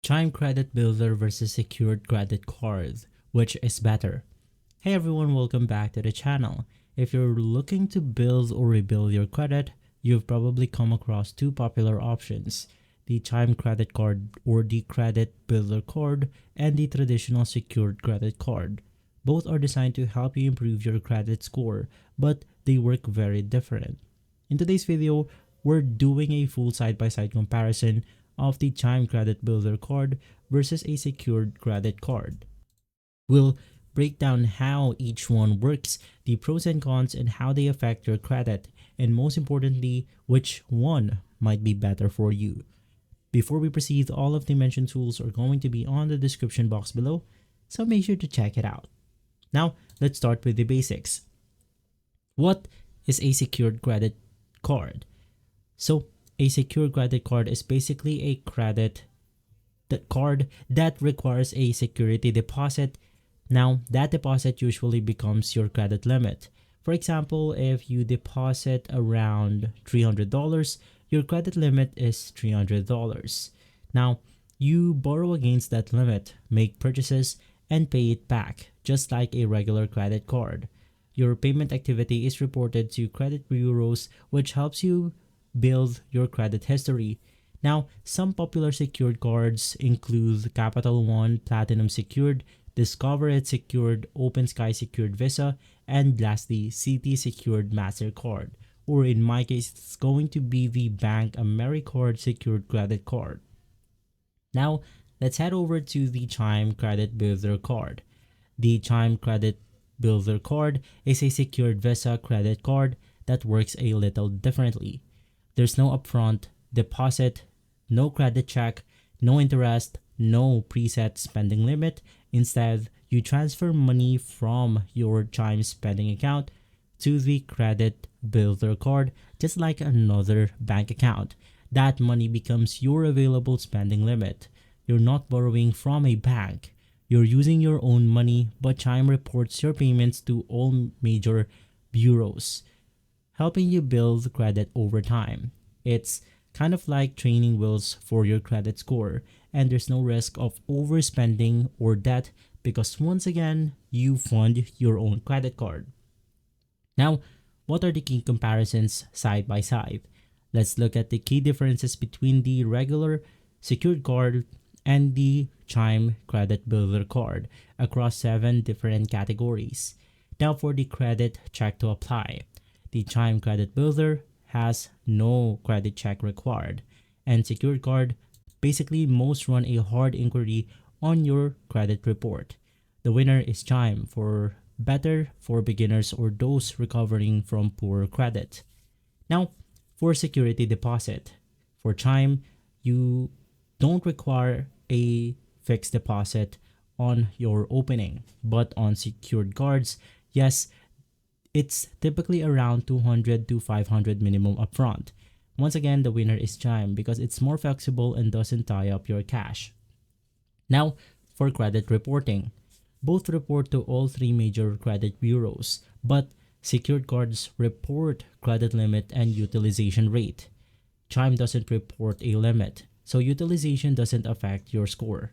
Chime Credit Builder versus Secured Credit Card, which is better? Hey everyone, welcome back to the channel. If you're looking to build or rebuild your credit, you've probably come across two popular options: the Chime Credit Card or the Credit Builder card and the traditional secured credit card. Both are designed to help you improve your credit score, but they work very different. In today's video, we're doing a full side-by-side comparison of the Chime Credit Builder card versus a secured credit card. We'll break down how each one works, the pros and cons, and how they affect your credit, and most importantly, which one might be better for you. Before we proceed, all of the mentioned tools are going to be on the description box below, so make sure to check it out. Now, let's start with the basics. What is a secured credit card? So, a secured credit card is basically a credit card that requires a security deposit. Now, that deposit usually becomes your credit limit. For example, if you deposit around $300, your credit limit is $300. Now, you borrow against that limit, make purchases, and pay it back, just like a regular credit card. Your payment activity is reported to credit bureaus, which helps you build your credit history. Now, some popular secured cards include Capital One Platinum Secured, Discover It Secured, Open Sky Secured Visa, and lastly, Citi Secured MasterCard, or in my case, it's going to be the Bank AmeriCard Secured Credit Card. Now, let's head over to the Chime Credit Builder card. The Chime Credit Builder card is a secured Visa credit card that works a little differently. There's no upfront deposit, no credit check, no interest, no preset spending limit. Instead, you transfer money from your Chime spending account to the Credit Builder card, just like another bank account. That money becomes your available spending limit. You're not borrowing from a bank. You're using your own money, but Chime reports your payments to all major bureaus, helping you build credit over time. It's kind of like training wheels for your credit score, and there's no risk of overspending or debt because once again, you fund your own credit card. Now, what are the key comparisons side by side? Let's look at the key differences between the regular secured card and the Chime Credit Builder card across 7 different categories. Now for the credit check to apply. The Chime Credit Builder has no credit check required, and secured card basically most run a hard inquiry on your credit report. The winner is Chime, for better for beginners or those recovering from poor credit. Now, for security deposit. For Chime, you don't require a fixed deposit on your opening, but on secured cards, yes, it's typically around 200 to 500 minimum upfront. Once again, the winner is Chime because it's more flexible and doesn't tie up your cash. Now, for credit reporting. Both report to all 3 major credit bureaus, but secured cards report credit limit and utilization rate. Chime doesn't report a limit, so utilization doesn't affect your score.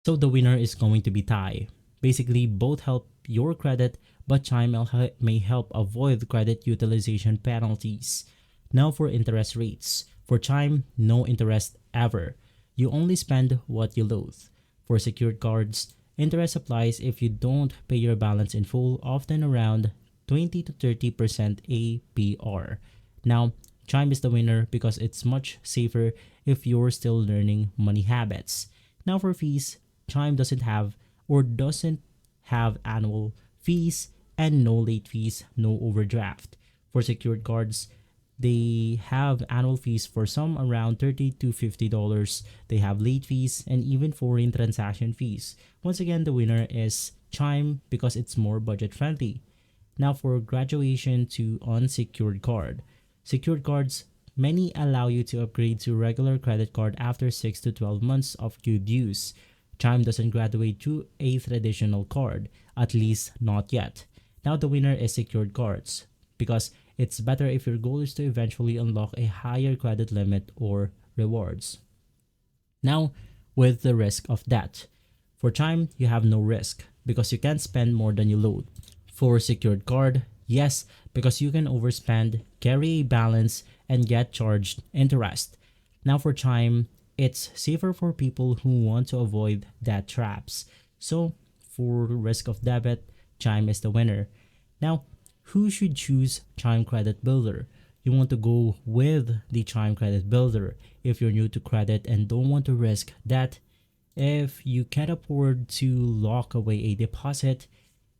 So the winner is going to be tie. Basically, both help your credit, but Chime may help avoid credit utilization penalties. Now for interest rates. For Chime, no interest ever. You only spend what you load. For secured cards, interest applies if you don't pay your balance in full, often around 20 to 30% APR. Now, Chime is the winner because it's much safer if you're still learning money habits. Now for fees, Chime doesn't have annual fees and no late fees, no overdraft. For secured cards, they have annual fees for some around $30 to $50. They have late fees and even foreign transaction fees. Once again, the winner is Chime because it's more budget friendly. Now for graduation to unsecured card. Secured cards, many allow you to upgrade to regular credit card after 6 to 12 months of good use. Chime doesn't graduate to a traditional card, at least not yet. Now the winner is secured cards because it's better if your goal is to eventually unlock a higher credit limit or rewards. Now, with the risk of debt. For Chime, you have no risk because you can't spend more than you load. For secured card, yes, because you can overspend, carry a balance, and get charged interest. Now for Chime, it's safer for people who want to avoid debt traps. So for risk of debit, Chime is the winner. Now, who should choose Chime Credit Builder? You want to go with the Chime Credit Builder if you're new to credit and don't want to risk debt, if you can't afford to lock away a deposit,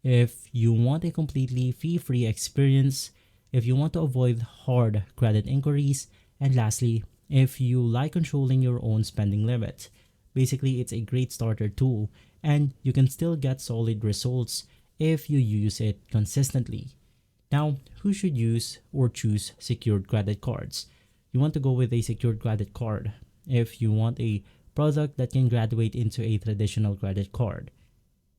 if you want a completely fee-free experience, if you want to avoid hard credit inquiries, and lastly, if you like controlling your own spending limit. Basically, it's a great starter tool and you can still get solid results if you use it consistently. Now, who should use or choose secured credit cards? You want to go with a secured credit card if you want a product that can graduate into a traditional credit card.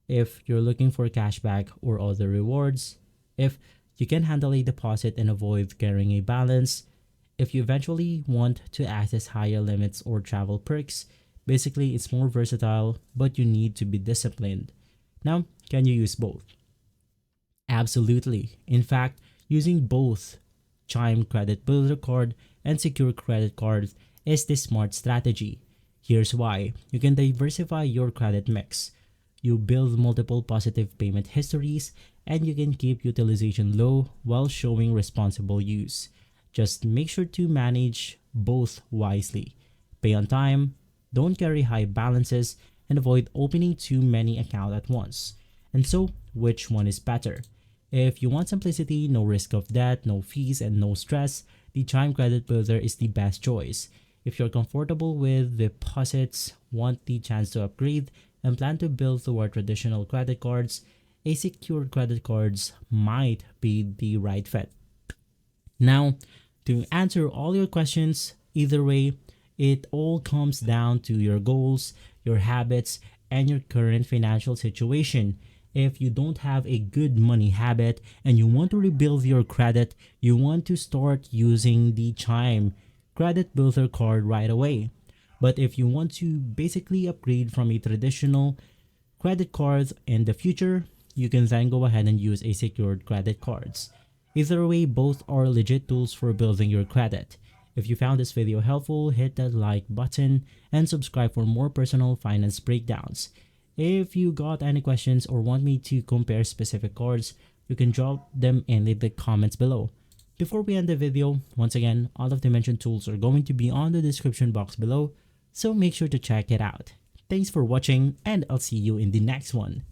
If you're looking for cashback or other rewards, if you can handle a deposit and avoid carrying a balance, if you eventually want to access higher limits or travel perks, basically it's more versatile, but you need to be disciplined. Now, can you use both? Absolutely. In fact, using both Chime Credit Builder card and Secure Credit cards is the smart strategy. Here's why. You can diversify your credit mix. You build multiple positive payment histories and you can keep utilization low while showing responsible use. Just make sure to manage both wisely. Pay on time, don't carry high balances, and avoid opening too many accounts at once. And so, which one is better? If you want simplicity, no risk of debt, no fees, and no stress, the Chime Credit Builder is the best choice. If you're comfortable with deposits, want the chance to upgrade, and plan to build toward traditional credit cards, a secured credit cards might be the right fit. Now, to answer all your questions, either way, it all comes down to your goals, your habits, and your current financial situation. If you don't have a good money habit and you want to rebuild your credit, you want to start using the Chime Credit Builder card right away. But if you want to basically upgrade from a traditional credit card in the future, you can then go ahead and use a secured credit cards. Either way, both are legit tools for building your credit. If you found this video helpful, hit that like button and subscribe for more personal finance breakdowns. If you got any questions or want me to compare specific cards, you can drop them in the comments below. Before we end the video, once again, all of the mentioned tools are going to be on the description box below, so make sure to check it out. Thanks for watching and I'll see you in the next one.